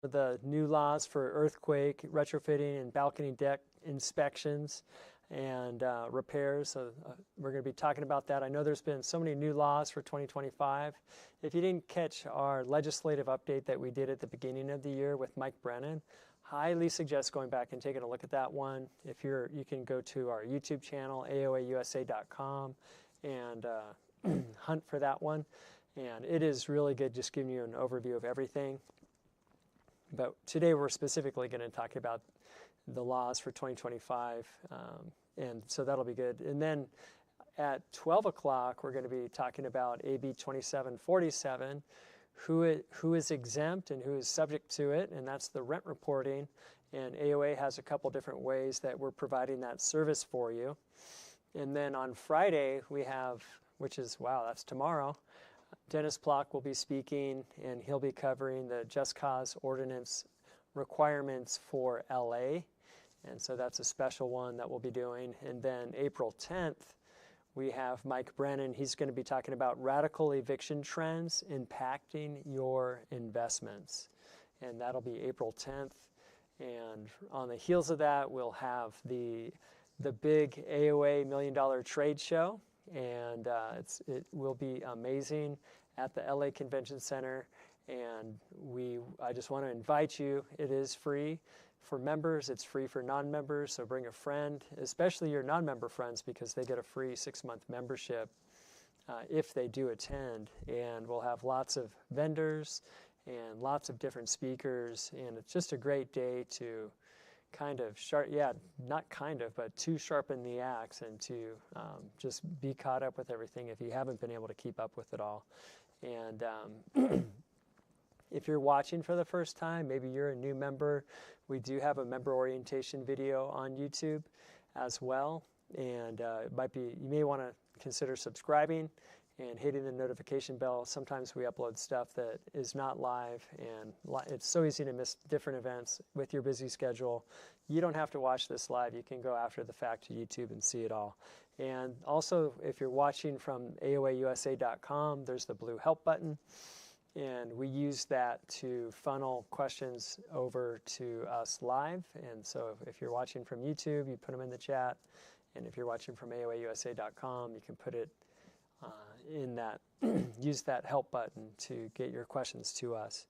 the new laws for earthquake, retrofitting, and balcony deck inspections and repairs. So we're going to be talking about that. I know there's been so many new laws for 2025. If you didn't catch our legislative update that we did at the beginning of the year with Mike Brennan, highly suggest going back and taking a look at that one. If you can go to our YouTube channel, aoausa.com, and hunt for that one. And it is really good, just giving you an overview of everything. But today we're specifically going to talk about the laws for 2025, and so that'll be good. And then at 12 o'clock, we're going to be talking about AB 2747, who is exempt and who is subject to it, and that's the rent reporting. And AOA has a couple different ways that we're providing that service for you. And then on Friday, we have, which is, wow, that's tomorrow, Dennis Plock will be speaking, and he'll be covering the Just Cause Ordinance requirements for LA. And so that's a special one that we'll be doing. And then April 10th, we have Mike Brennan. He's going to be talking about radical eviction trends impacting your investments. And that'll be April 10th. And on the heels of that, we'll have the big AOA $1 Million Trade Show. And it will be amazing at the LA Convention Center. And I just want to invite you. It is free for members. It's free for non-members. So bring a friend, especially your non-member friends, because they get a free 6-month membership if they do attend. And we'll have lots of vendors and lots of different speakers. And it's just a great day to to sharpen the axe and to just be caught up with everything if you haven't been able to keep up with it all. And if you're watching for the first time, maybe you're a new member, we do have a member orientation video on YouTube as well. And you may want to consider subscribing and hitting the notification bell. Sometimes we upload stuff that is not live, and it's so easy to miss different events with your busy schedule. You don't have to watch this live. You can go after the fact to YouTube and see it all. And also, if you're watching from aoausa.com, there's the blue help button, and we use that to funnel questions over to us live. And so if you're watching from YouTube, you put them in the chat, and if you're watching from aoausa.com, you can put it in that, use that help button to get your questions to us.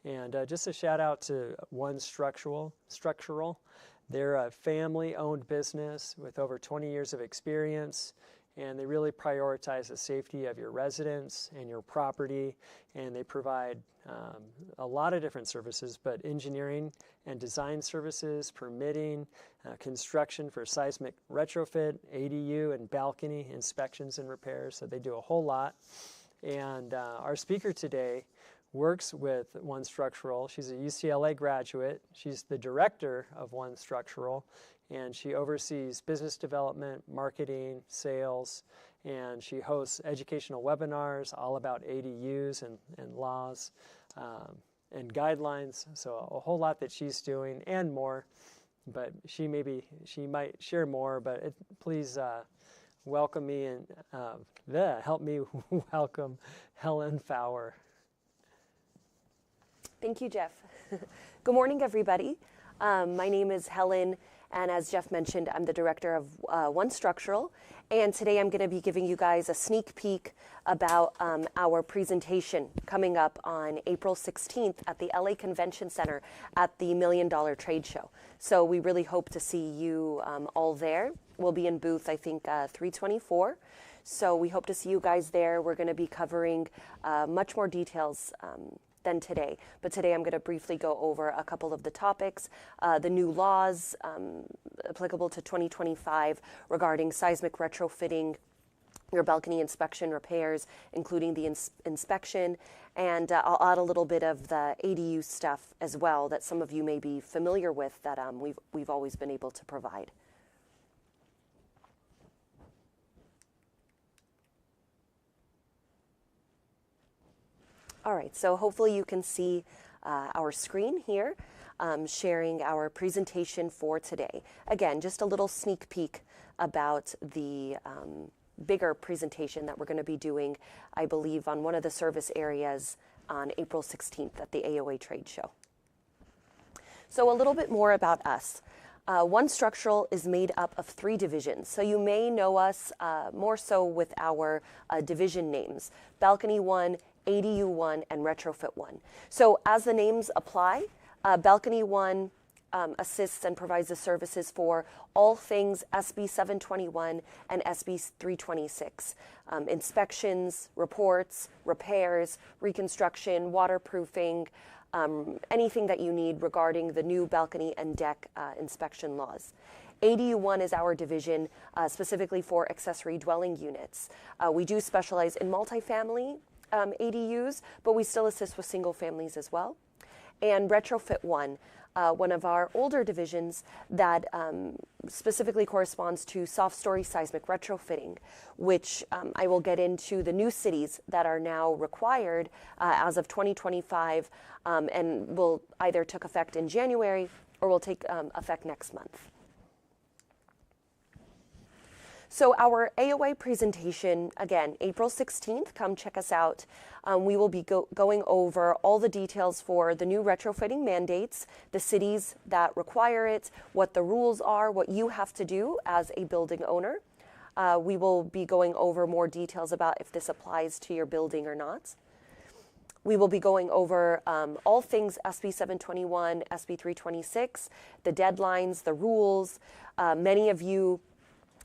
And just a shout out to One Structural. They're a family-owned business with over 20 years of experience, and they really prioritize the safety of your residents and your property, and they provide a lot of different services, but engineering and design services, permitting, construction for seismic retrofit, ADU and balcony inspections and repairs. So they do a whole lot. And our speaker today works with One Structural. She's a UCLA graduate. She's the director of One Structural, and she oversees business development, marketing, sales, and she hosts educational webinars all about ADUs and laws and guidelines. So a whole lot that she's doing and more, but she might share more, but please welcome me and help me welcome Helen Fower. Thank you, Jeff. Good morning, everybody. My name is Helen, and as Jeff mentioned, I'm the director of One Structural, and today I'm going to be giving you guys a sneak peek about our presentation coming up on April 16th at the LA Convention Center at the $1 Million Trade Show. So we really hope to see you all there. We'll be in booth, I think, 324. So we hope to see you guys there. We're going to be covering much more details than today. But today I'm going to briefly go over a couple of the topics, the new laws applicable to 2025 regarding seismic retrofitting, your balcony inspection repairs, including the inspection, and I'll add a little bit of the ADU stuff as well that some of you may be familiar with that we've always been able to provide. All right, so hopefully you can see our screen here, sharing our presentation for today. Again, just a little sneak peek about the bigger presentation that we're going to be doing, I believe, on one of the service areas on April 16th at the AOA Trade Show. So a little bit more about us. One Structural is made up of 3 divisions. So you may know us more so with our division names: Balcony 1, ADU 1, and Retrofit 1. So as the names apply, Balcony 1 assists and provides the services for all things SB 721 and SB 326. Inspections, reports, repairs, reconstruction, waterproofing, anything that you need regarding the new balcony and deck inspection laws. ADU 1 is our division specifically for accessory dwelling units. We do specialize in multifamily ADUs, but we still assist with single families as well. And Retrofit 1, one of our older divisions that specifically corresponds to soft story seismic retrofitting, which I will get into the new cities that are now required as of 2025 and will either took effect in January or will take effect next month. So our AOA presentation, again, April 16th, come check us out. We will be going over all the details for the new retrofitting mandates, the cities that require it, what the rules are, what you have to do as a building owner. We will be going over more details about if this applies to your building or not. We will be going over all things SB 721, SB 326, the deadlines, the rules. Many of you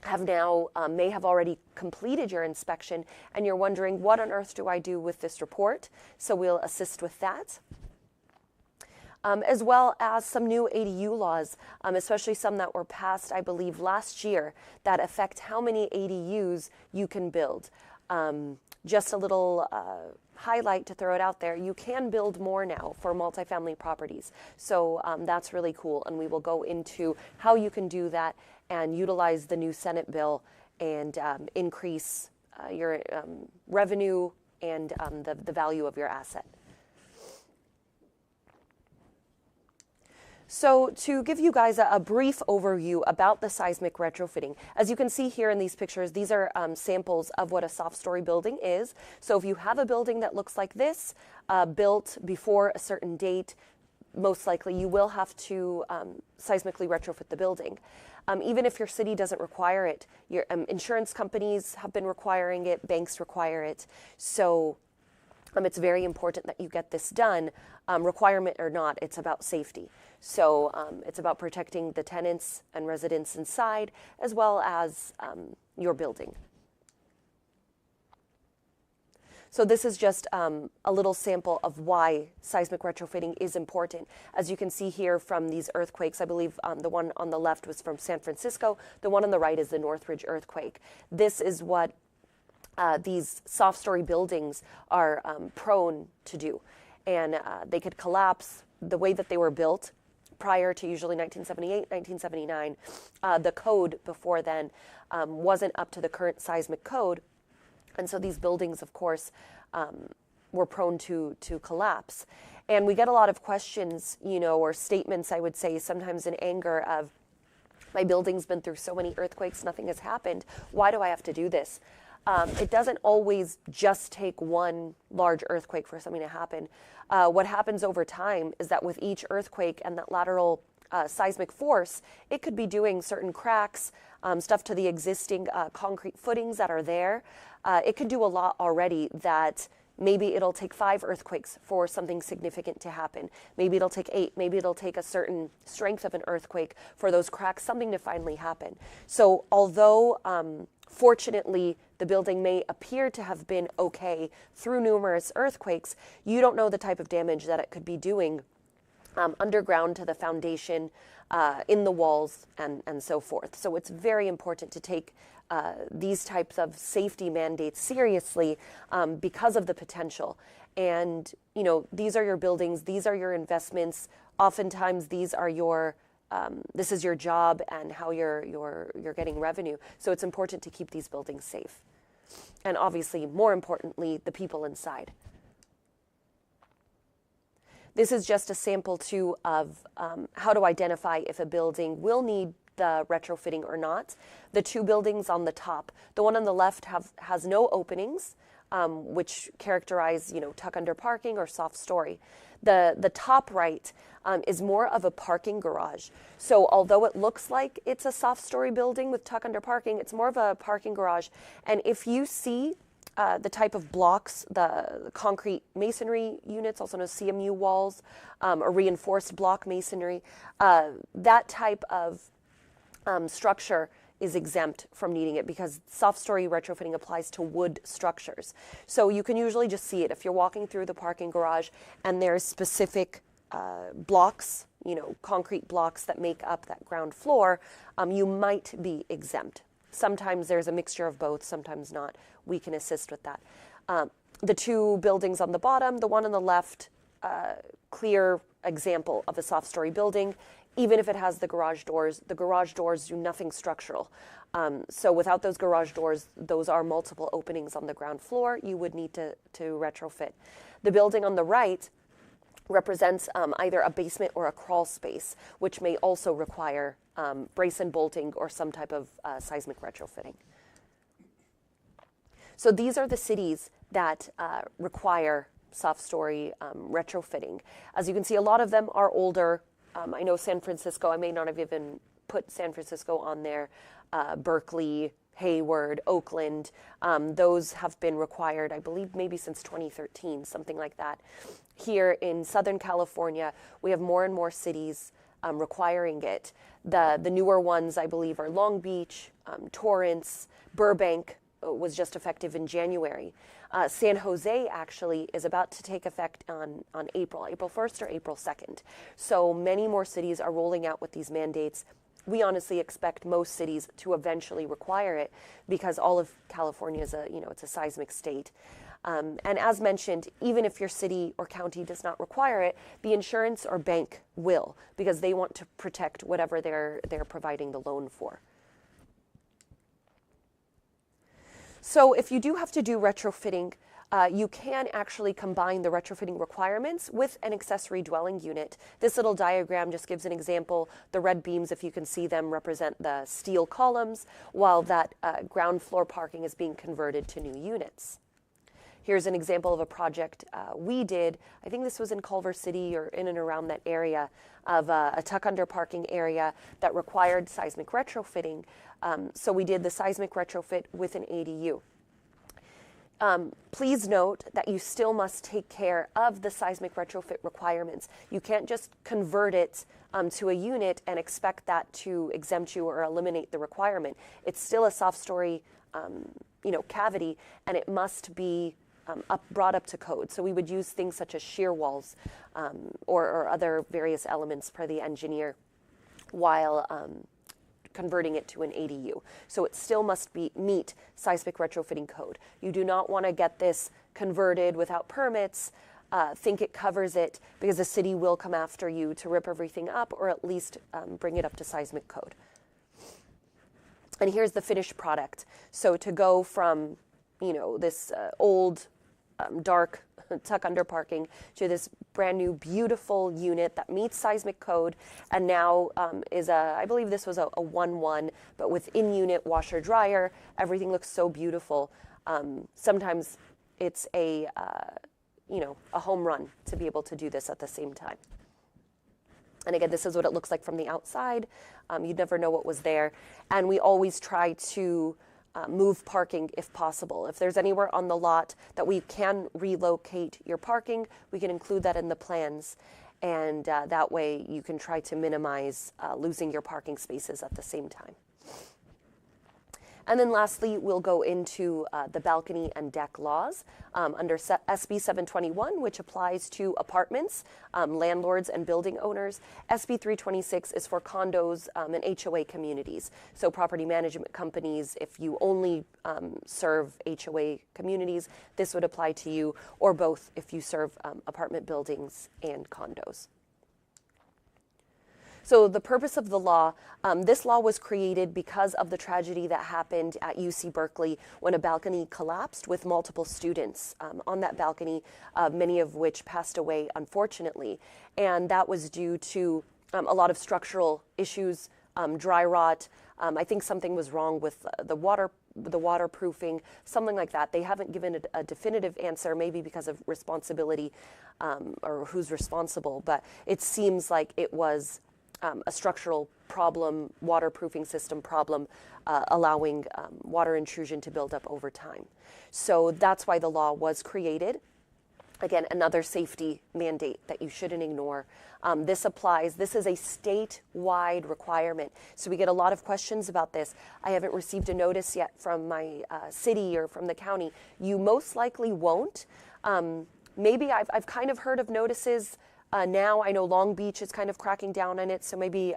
have now may have already completed your inspection and you're wondering, what on earth do I do with this report? So we'll assist with that. As well as some new ADU laws, especially some that were passed, I believe, last year, that affect how many ADUs you can build. Just a little highlight to throw it out there, you can build more now for multifamily properties. So that's really cool, and we will go into how you can do that and utilize the new Senate bill and increase your revenue and the value of your asset. So to give you guys a brief overview about the seismic retrofitting, as you can see here in these pictures, these are samples of what a soft story building is. So if you have a building that looks like this, built before a certain date, most likely you will have to seismically retrofit the building. Even if your city doesn't require it, your insurance companies have been requiring it, banks require it. So it's very important that you get this done, requirement or not. It's about safety. So it's about protecting the tenants and residents inside, as well as your building. So this is just a little sample of why seismic retrofitting is important. As you can see here from these earthquakes, I believe the one on the left was from San Francisco. The one on the right is the Northridge earthquake. This is what these soft story buildings are prone to do. And they could collapse the way that they were built prior to usually 1978, 1979. The code before then wasn't up to the current seismic code. And so these buildings, of course, were prone to collapse. And we get a lot of questions, you know, or statements, I would say, sometimes in anger of, my building's been through so many earthquakes, nothing has happened. Why do I have to do this? It doesn't always just take one large earthquake for something to happen. What happens over time is that with each earthquake and that lateral seismic force, it could be doing certain cracks, stuff to the existing concrete footings that are there. It could do a lot already that maybe it'll take 5 earthquakes for something significant to happen. Maybe it'll take 8. Maybe it'll take a certain strength of an earthquake for those cracks, something to finally happen. So although fortunately the building may appear to have been okay through numerous earthquakes, you don't know the type of damage that it could be doing underground to the foundation, in the walls, and so forth. So it's very important to take these types of safety mandates seriously because of the potential. And, you know, these are your buildings, these are your investments. Oftentimes these are your, this is your job and how you're getting revenue. So it's important to keep these buildings safe. And obviously, more importantly, the people inside. This is just a sample too of how to identify if a building will need the retrofitting or not. The 2 buildings on the top, the one on the left has no openings. which characterize, tuck under parking or soft story. The top right is more of a parking garage. So although it looks like it's a soft story building with tuck under parking, it's more of a parking garage. And if you see the type of blocks, the concrete masonry units, also known as CMU walls, or reinforced block masonry, that type of structure is exempt from needing it because soft story retrofitting applies to wood structures. So you can usually just see it if you're walking through the parking garage and there's specific blocks, concrete blocks that make up that ground floor, you might be exempt. Sometimes there's a mixture of both, sometimes not. We can assist with that. The two buildings on the bottom, the one on the left, clear example of a soft story building. Even if it has the garage doors do nothing structural. So without those garage doors, those are multiple openings on the ground floor. You would need to retrofit. The building on the right represents either a basement or a crawl space, which may also require brace and bolting or some type of seismic retrofitting. So these are the cities that require soft story retrofitting. As you can see, a lot of them are older. I know San Francisco, I may not have even put San Francisco on there, Berkeley, Hayward, Oakland, those have been required, I believe, maybe since 2013, something like that. Here in Southern California, we have more and more cities requiring it. The newer ones, I believe, are Long Beach, Torrance, Burbank was just effective in January. San Jose actually is about to take effect on April 1st or April 2nd. So many more cities are rolling out with these mandates. We honestly expect most cities to eventually require it because all of California is it's a seismic state. And as mentioned, even if your city or county does not require it, the insurance or bank will, because they want to protect whatever they're providing the loan for. So if you do have to do retrofitting, you can actually combine the retrofitting requirements with an accessory dwelling unit. This little diagram just gives an example. The red beams, if you can see them, represent the steel columns, while that ground floor parking is being converted to new units. Here's an example of a project we did. I think this was in Culver City or in and around that area of a tuck under parking area that required seismic retrofitting. So we did the seismic retrofit with an ADU. Please note that you still must take care of the seismic retrofit requirements. You can't just convert it to a unit and expect that to exempt you or eliminate the requirement. It's still a soft story cavity, and it must be brought up to code. So we would use things such as shear walls or other various elements per the engineer while converting it to an ADU. So it still must meet seismic retrofitting code. You do not want to get this converted without permits, think it covers it, because the city will come after you to rip everything up or at least bring it up to seismic code. And here's the finished product. So to go from this old, dark tuck under parking to this brand new beautiful unit that meets seismic code and now is I believe this was a 1-1, but with in-unit washer dryer, everything looks so beautiful. Sometimes it's a home run to be able to do this at the same time. And again, this is what it looks like from the outside. You'd never know what was there. And we always try to move parking if possible. If there's anywhere on the lot that we can relocate your parking, we can include that in the plans. And that way you can try to minimize losing your parking spaces at the same time. And then lastly, we'll go into the balcony and deck laws under SB 721, which applies to apartments, landlords and building owners. SB 326 is for condos and HOA communities. So property management companies, if you only serve HOA communities, this would apply to you, or both if you serve apartment buildings and condos. So the purpose of the law, this law was created because of the tragedy that happened at UC Berkeley when a balcony collapsed with multiple students on that balcony, many of which passed away, unfortunately. And that was due to a lot of structural issues, dry rot, I think something was wrong with the waterproofing, something like that. They haven't given a definitive answer, maybe because of responsibility or who's responsible, but it seems like it was a structural problem, waterproofing system problem, allowing water intrusion to build up over time. So that's why the law was created. Again, another safety mandate that you shouldn't ignore. This applies, this is a statewide requirement. So we get a lot of questions about this. I haven't received a notice yet from my city or from the county. You most likely won't. Maybe I've kind of heard of notices now. I know Long Beach is kind of cracking down on it, so maybe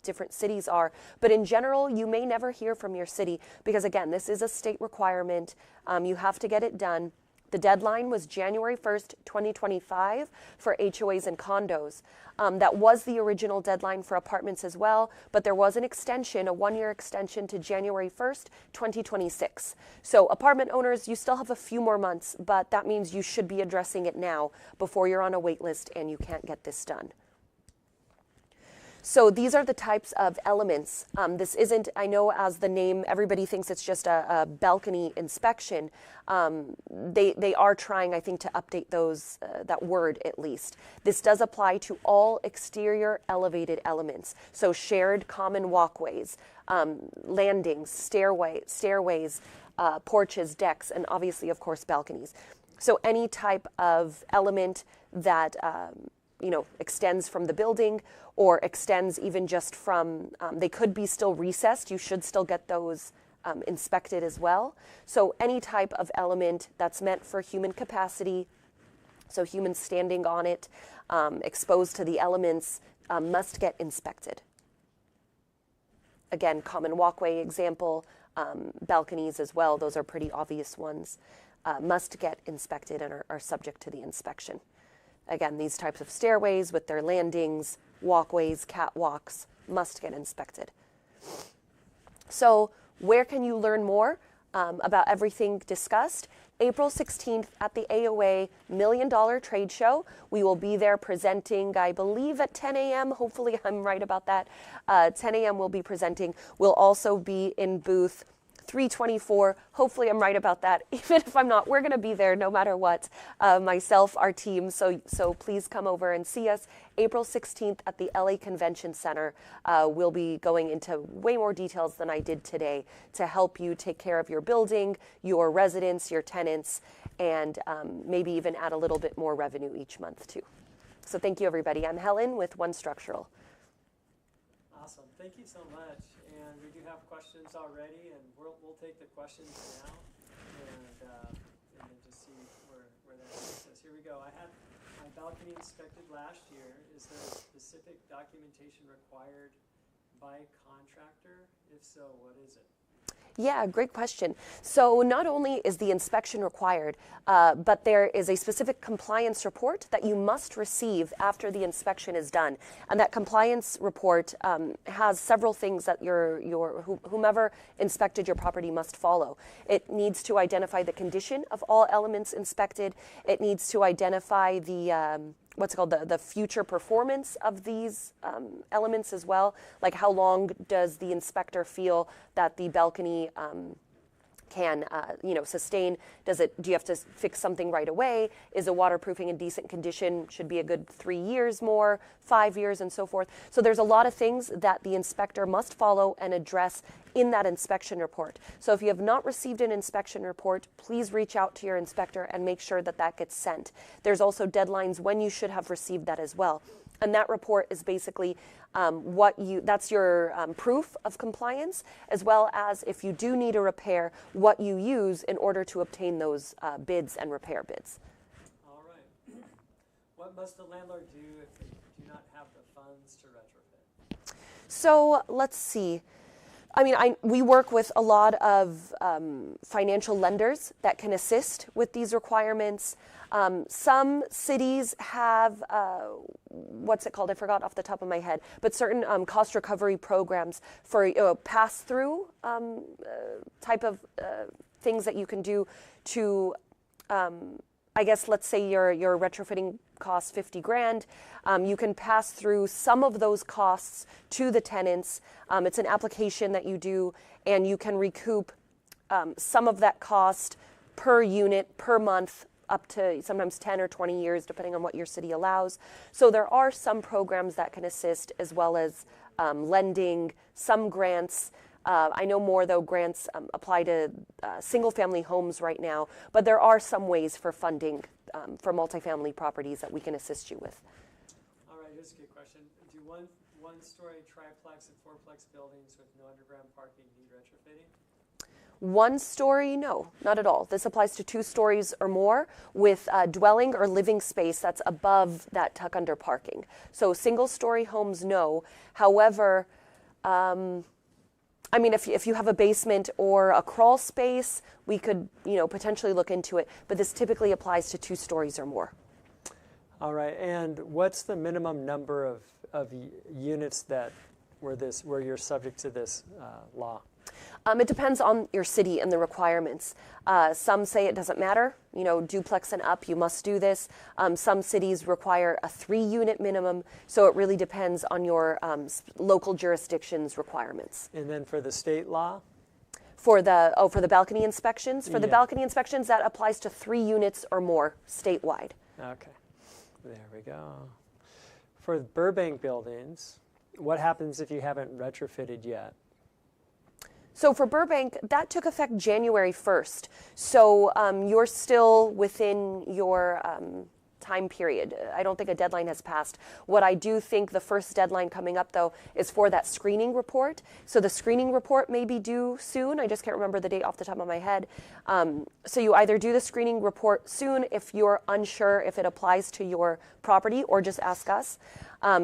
different cities are. But in general, you may never hear from your city because, again, this is a state requirement. You have to get it done. The deadline was January 1st, 2025 for HOAs and condos. That was the original deadline for apartments as well, but there was an extension, a one-year extension to January 1st, 2026. So apartment owners, you still have a few more months, but that means you should be addressing it now before you're on a wait list and you can't get this done. So these are the types of elements. This isn't, I know as the name, everybody thinks it's just a balcony inspection. They are trying, I think, to update those, that word at least. This does apply to all exterior elevated elements. So shared common walkways, landings, stairways, porches, decks, and obviously, of course, balconies. So any type of element that extends from the building or extends even just from, they could be still recessed. You should still get those inspected as well. So any type of element that's meant for human capacity, so humans standing on it, exposed to the elements, must get inspected. Again, common walkway example, balconies as well. Those are pretty obvious ones. Must get inspected and are subject to the inspection. Again, these types of stairways with their landings, walkways, catwalks must get inspected. So where can you learn more about everything discussed? April 16th at the AOA $1 Million Trade Show. We will be there presenting, I believe, at 10 a.m. Hopefully I'm right about that. 10 a.m. we'll be presenting. We'll also be in booth 324. Hopefully I'm right about that. Even if I'm not, we're going to be there no matter what. Myself, our team. So please come over and see us April 16th at the LA Convention Center. We'll be going into way more details than I did today to help you take care of your building, your residents, your tenants, and maybe even add a little bit more revenue each month too. So thank you, everybody. I'm Helen with One Structural. Awesome. Thank you so much. And we do have questions already, and we'll take the questions now and then just see where that takes us. Here we go. I had my balcony inspected last year. Is there specific documentation required by contractor? If so, what is it? Yeah, great question. So not only is the inspection required, but there is a specific compliance report that you must receive after the inspection is done. And that compliance report has several things that whomever inspected your property must follow. It needs to identify the condition of all elements inspected. It needs to identify the what's called the future performance of these elements as well. Like how long does the inspector feel that the balcony can sustain? Do you have to fix something right away? Is the waterproofing in decent condition? Should be a good 3 years more, 5 years, and so forth. So there's a lot of things that the inspector must follow and address in that inspection report. So if you have not received an inspection report, please reach out to your inspector and make sure that that gets sent. There's also deadlines when you should have received that as well. And that report is basically that's your proof of compliance, as well as if you do need a repair, what you use in order to obtain those bids and repair bids. All right. What must the landlord do if they do not have the funds to retrofit? So let's see. I mean, we work with a lot of financial lenders that can assist with these requirements. Some cities have, what's it called? I forgot off the top of my head, but certain cost recovery programs for pass-through type of things that you can do to I guess let's say your retrofitting costs 50 grand. You can pass through some of those costs to the tenants. It's an application that you do, and you can recoup some of that cost per unit per month, up to sometimes 10 or 20 years, depending on what your city allows. So there are some programs that can assist, as well as lending, some grants. I know more, though, grants apply to single-family homes right now, but there are some ways for funding for multifamily properties that we can assist you with. All right, here's a good question. Do one-story triplex and fourplex buildings with no underground parking need retrofitting? One story, no, not at all. This applies to 2 stories or more with dwelling or living space that's above that tuck under parking. So single-story homes, no. However, I mean, if you have a basement or a crawl space, we could, potentially look into it. But this typically applies to 2 stories or more. All right, and what's the minimum number of units where you're subject to this law? It depends on your city and the requirements. Some say it doesn't matter, duplex and up, you must do this. Some cities require a 3-unit minimum, so it really depends on your local jurisdiction's requirements. And then for the state law? For the balcony inspections? For the balcony inspections, that applies to 3 units or more statewide. Okay, there we go. For Burbank buildings, what happens if you haven't retrofitted yet? So for Burbank, that took effect January 1st. So you're still within your time period. I don't think a deadline has passed. What I do think the first deadline coming up, though, is for that screening report. So the screening report may be due soon. I just can't remember the date off the top of my head. So you either do the screening report soon if you're unsure if it applies to your property, or just ask us.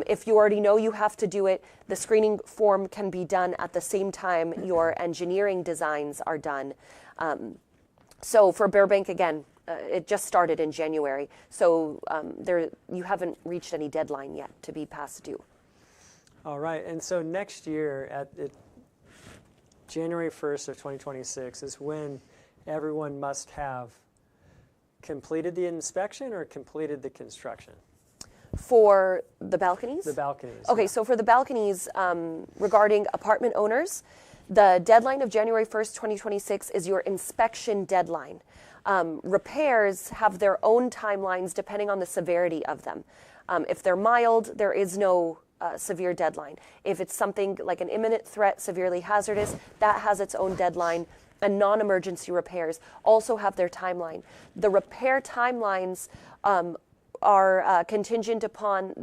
If you already know you have to do it, the screening form can be done at the same time your engineering designs are done. So for Burbank, again, it just started in January, so you haven't reached any deadline yet to be past due. All right, and so next year, January 1st of 2026 is when everyone must have completed the inspection or completed the construction? For the balconies? The balconies. Okay, yeah. so for the balconies, regarding apartment owners, the deadline of January 1st, 2026 is your inspection deadline. Repairs have their own timelines depending on the severity of them. If they're mild, there is no severe deadline. If it's something like an imminent threat, severely hazardous, that has its own deadline. And non-emergency repairs also have their timeline. The repair timelines are contingent upon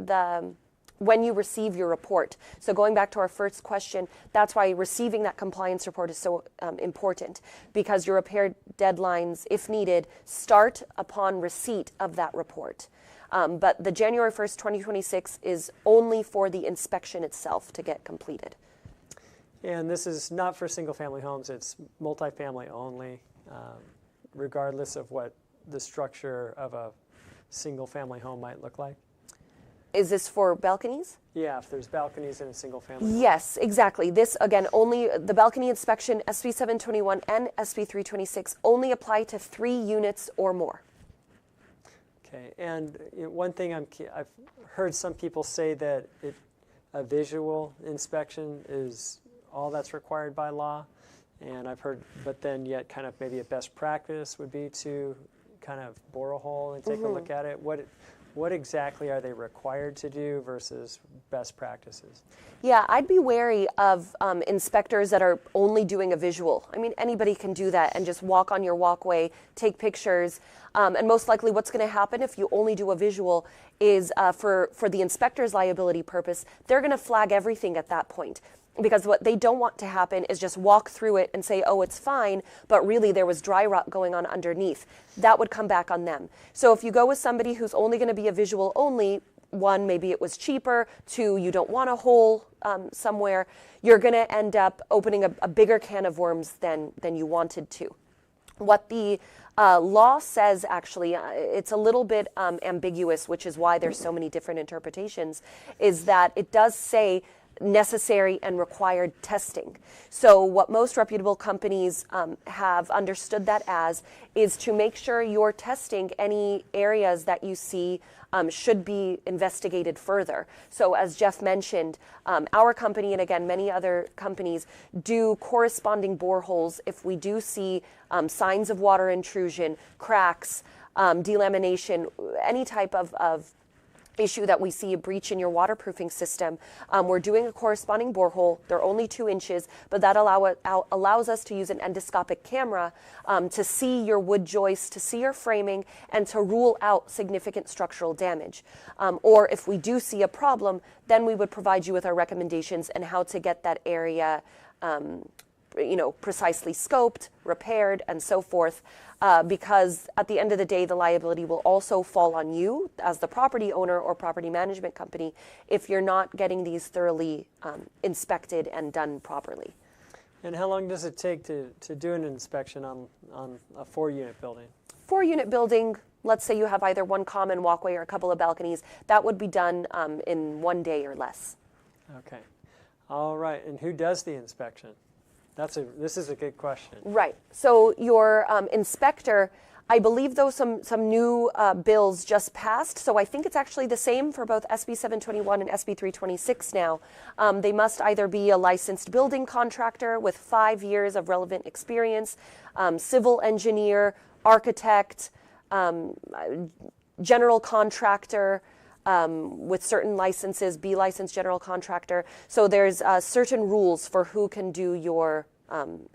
when you receive your report. So going back to our first question, that's why receiving that compliance report is so important, because your repair deadlines, if needed, start upon receipt of that report. But the January 1st, 2026 is only for the inspection itself to get completed. And this is not for single-family homes, it's multifamily only, regardless of what the structure of a single-family home might look like? Is this for balconies? Yeah, if there's balconies in a single-family home. Yes, exactly. This, again, only the balcony inspection, SB 721 and SB 326, only apply to 3 units or more. Okay, and one thing I've heard some people say that a visual inspection is all that's required by law, and I've heard, but then yet kind of maybe a best practice would be to kind of bore a hole and take a look at it. What exactly are they required to do versus best practices? Yeah, I'd be wary of inspectors that are only doing a visual. I mean, anybody can do that and just walk on your walkway, take pictures, and most likely what's going to happen if you only do a visual is for the inspector's liability purpose, they're going to flag everything at that point. Because what they don't want to happen is just walk through it and say, oh, it's fine, but really there was dry rot going on underneath. That would come back on them. So if you go with somebody who's only going to be a visual only, 1, maybe it was cheaper, 2, you don't want a hole somewhere, you're going to end up opening a bigger can of worms than you wanted to. What the law says, actually, it's a little bit ambiguous, which is why there's so many different interpretations, is that it does say necessary and required testing. So what most reputable companies have understood that as is to make sure you're testing any areas that you see should be investigated further. So as Jeff mentioned, our company, and again many other companies, do corresponding boreholes if we do see signs of water intrusion, cracks, delamination, any type of issue that we see a breach in your waterproofing system. We're doing a corresponding borehole. They're only 2 inches, but that allows us to use an endoscopic camera to see your wood joist, to see your framing, and to rule out significant structural damage. Or if we do see a problem, then we would provide you with our recommendations and how to get that area precisely scoped, repaired, and so forth, because at the end of the day, the liability will also fall on you as the property owner or property management company if you're not getting these thoroughly inspected and done properly. And how long does it take to do an inspection on a 4-unit building? 4-unit building, let's say you have either one common walkway or a couple of balconies, that would be done in 1 day or less. Okay. All right. And who does the inspection? This is a good question. Right. So your inspector, I believe though some new bills just passed, so I think it's actually the same for both SB 721 and SB 326 now. They must either be a licensed building contractor with 5 years of relevant experience, civil engineer, architect, general contractor, with certain licenses, be licensed general contractor. So there's certain rules for who can do your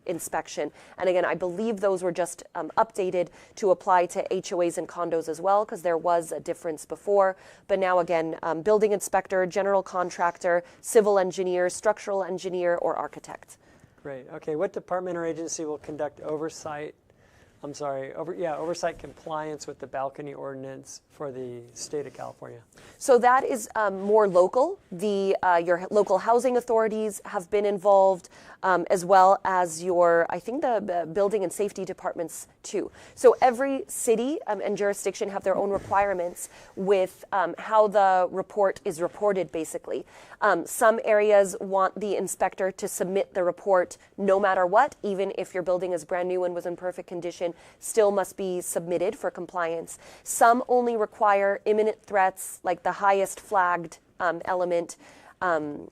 inspection. And again, I believe those were just updated to apply to HOAs and condos as well, because there was a difference before. But now again, building inspector, general contractor, civil engineer, structural engineer, or architect. Great. Okay. What department or agency will conduct oversight compliance with the balcony ordinance for the state of California? So that is more local. Your local housing authorities have been involved, as well as I think the building and safety departments too. So every city and jurisdiction have their own requirements with how the report is reported, basically. Some areas want the inspector to submit the report no matter what, even if your building is brand new and was in perfect condition, still must be submitted for compliance. Some only require imminent threats, like the highest flagged element,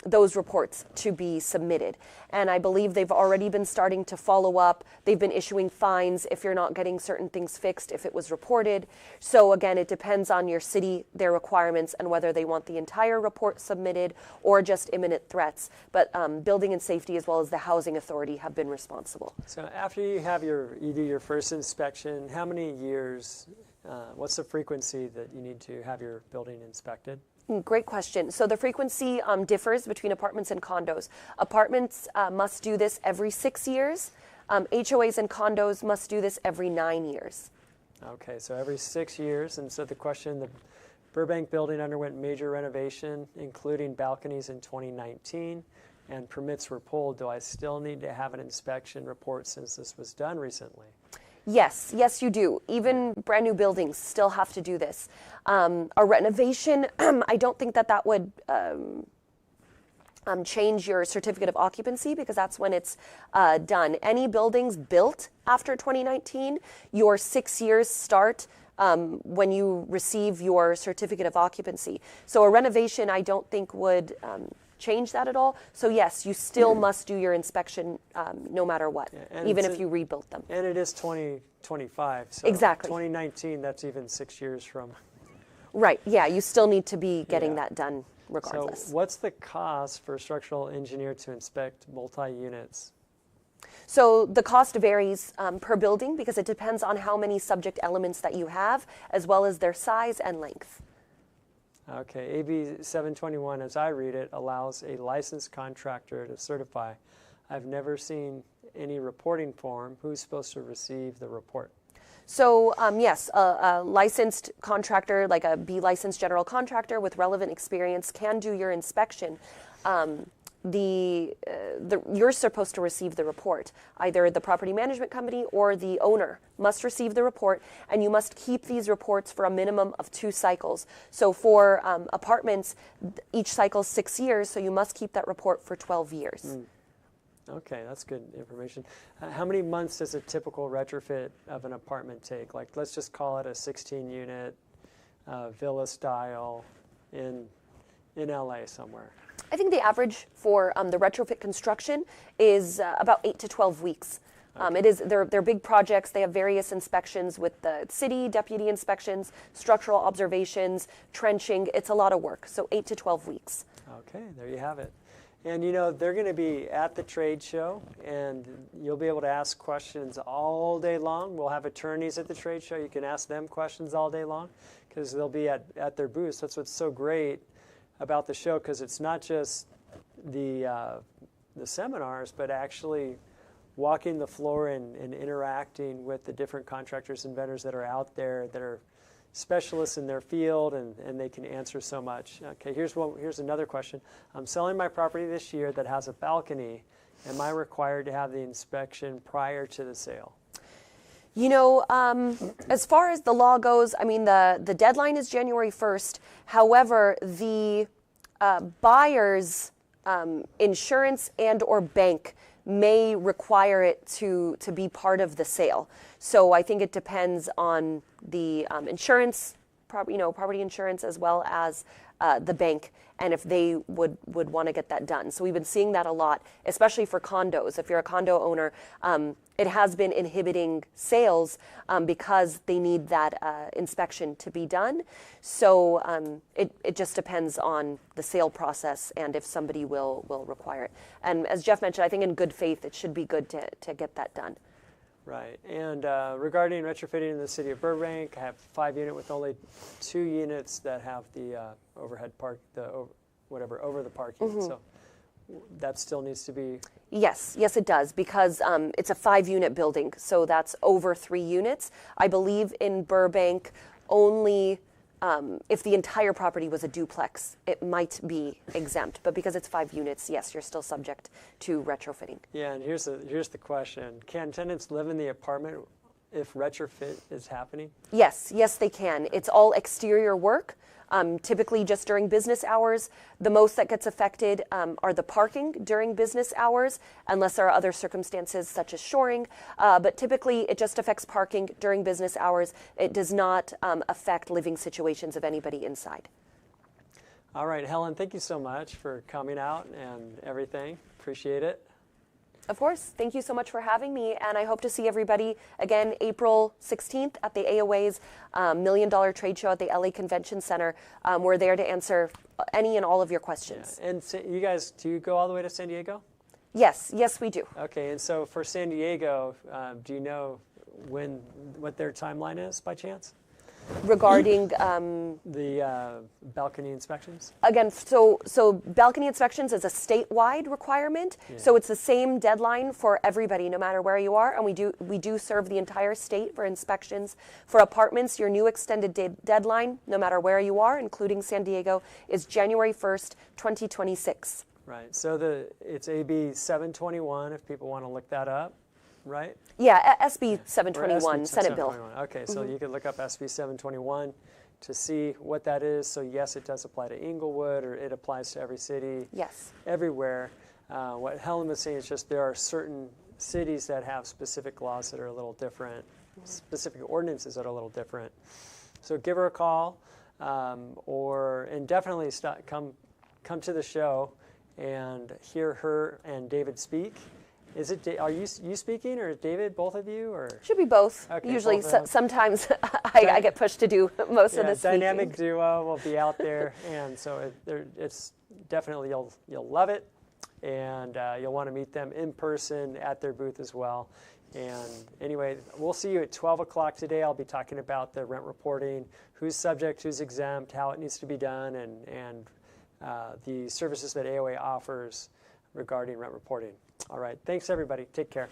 those reports to be submitted. And I believe they've already been starting to follow up. They've been issuing fines if you're not getting certain things fixed, if it was reported. So again, it depends on your city, their requirements, and whether they want the entire report submitted or just imminent threats. But building and safety, as well as the housing authority, have been responsible. So after you do your first inspection, how many years, what's the frequency that you need to have your building inspected? Great question. So the frequency differs between apartments and condos. Apartments must do this every 6 years. HOAs and condos must do this every 9 years. Okay, so every 6 years. And so the question, the Burbank building underwent major renovation, including balconies in 2019, and permits were pulled. Do I still need to have an inspection report since this was done recently? Yes, you do. Even brand new buildings still have to do this. A renovation, I don't think that would change your certificate of occupancy, because that's when it's done. Any buildings built after 2019, your 6 years start when you receive your certificate of occupancy. So a renovation, I don't think would change that at all. So yes, you still must do your inspection no matter what, even if you rebuilt them. And it is 2025. So exactly. 2019, that's even 6 years from. Right, yeah, you still need to be getting that done regardless. So what's the cost for a structural engineer to inspect multi-units? So the cost varies per building, because it depends on how many subject elements that you have, as well as their size and length. Okay, AB 721, as I read it, allows a licensed contractor to certify. I've never seen any reporting form. Who's supposed to receive the report? So yes, a licensed contractor, like a B licensed general contractor with relevant experience, can do your inspection. you're supposed to receive the report. Either the property management company or the owner must receive the report, and you must keep these reports for a minimum of 2 cycles. So for apartments, each cycle is 6 years, so you must keep that report for 12 years. Okay, that's good information. How many months does a typical retrofit of an apartment take? Like, let's just call it a 16-unit villa style in LA somewhere. I think the average for the retrofit construction is about 8 to 12 weeks. Okay. They're big projects. They have various inspections with the city, deputy inspections, structural observations, trenching. It's a lot of work, so 8 to 12 weeks. Okay, there you have it. And you know, they're going to be at the trade show, and you'll be able to ask questions all day long. We'll have attorneys at the trade show. You can ask them questions all day long because they'll be at their booths. That's what's so great about the show, because it's not just the seminars, but actually walking the floor and interacting with the different contractors and vendors that are out there that are specialists in their field, and they can answer so much. Okay, here's another question. I'm selling my property this year that has a balcony. Am I required to have the inspection prior to the sale? You know, as far as the law goes, I mean, the deadline is January 1st. However, the buyer's insurance and or bank may require it to be part of the sale. So I think it depends on the insurance, property insurance, as well as the bank, and if they would want to get that done. So we've been seeing that a lot, especially for condos. If you're a condo owner, it has been inhibiting sales because they need that inspection to be done. So it just depends on the sale process and if somebody will require it. And as Jeff mentioned, I think in good faith, it should be good to get that done. Right. And regarding retrofitting in the city of Burbank, I have 5-unit with only 2 units that have the overhead park, over the parking. Mm-hmm. So that still needs to be. Yes, it does, because it's a 5-unit building, so that's over 3 units. I believe in Burbank only. If the entire property was a duplex, it might be exempt. But because it's 5 units, yes, you're still subject to retrofitting. Yeah, and here's the question. Can tenants live in the apartment if retrofit is happening? Yes, they can. It's all exterior work. Typically just during business hours. The most that gets affected are the parking during business hours, unless there are other circumstances such as shoring. But typically it just affects parking during business hours. It does not affect living situations of anybody inside. All right, Helen, thank you so much for coming out and everything. Appreciate it. Of course. Thank you so much for having me, and I hope to see everybody again April 16th at the AOA's $1 million trade show at the LA Convention Center. We're there to answer any and all of your questions. Yeah. And you guys, do you go all the way to San Diego? Yes, we do. Okay, and so for San Diego, do you know what their timeline is by chance? Regarding the balcony inspections? Again, so balcony inspections is a statewide requirement. Yeah. So it's the same deadline for everybody, no matter where you are, and we do serve the entire state for inspections. For apartments, your new extended deadline, no matter where you are, including San Diego, is January 1st, 2026. Right. So it's AB 721 if people want to look that up. Right? Yeah, SB 721, Senate bill. Okay, so you can look up SB 721 to see what that is. So yes, it does apply to Inglewood, or it applies to every city. Yes. Everywhere. What Helen was saying is just there are certain cities that have specific laws that are a little different, specific ordinances that are a little different. So give her a call, and definitely come to the show and hear her and David speak. Are you speaking, or David, both of you, or? Should be both. Okay, usually, sometimes I get pushed to do most of the speaking. Dynamic duo will be out there, and so it's definitely you'll love it, and you'll want to meet them in person at their booth as well. And anyway, we'll see you at 12 o'clock today. I'll be talking about the rent reporting, who's subject, who's exempt, how it needs to be done, and the services that AOA offers regarding rent reporting. All right. Thanks, everybody. Take care.